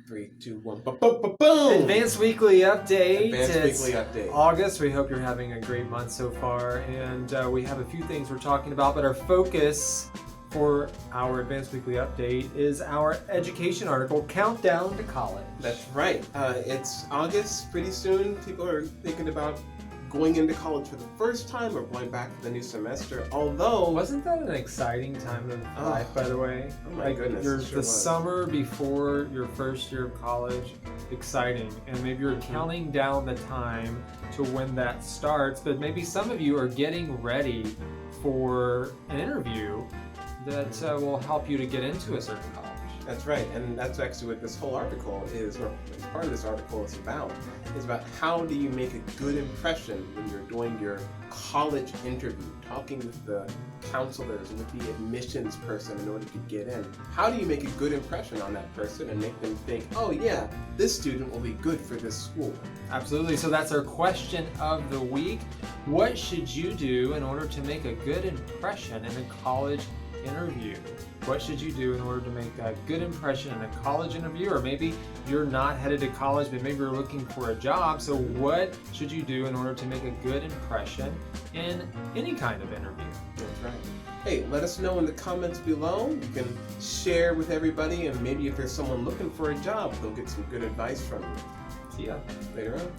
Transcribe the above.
3, 2, 1. Boom! Advanced Weekly Update. Advanced Weekly Update. August. We hope you're having a great month so far. And we have a few things we're talking about, but our focus for our Advanced Weekly Update is our education article, Countdown to College. That's right. It's August pretty soon. People are thinking about going into college for the first time or going back for the new semester. Although, wasn't that an exciting time of life, by the way? Oh my goodness, it sure the was. Summer before your first year of college, exciting. And maybe you're counting down the time to when that starts, but maybe some of you are getting ready for an interview that will help you to get into a certain college. That's right, and that's actually what this whole article is, or part of this article is about how do you make a good impression when you're doing your college interview, talking with the counselors and with the admissions person in order to get in. How do you make a good impression on that person and make them think, oh yeah, this student will be good for this school? Absolutely, so that's our question of the week. What should you do in order to make a good impression in a college interview? What should you do in order to make a good impression in a college interview? Or maybe you're not headed to college, but maybe you're looking for a job. So what should you do in order to make a good impression in any kind of interview? That's right. Hey, let us know in the comments below. You can share with everybody, and maybe if there's someone looking for a job, they'll get some good advice from you. See ya Later on.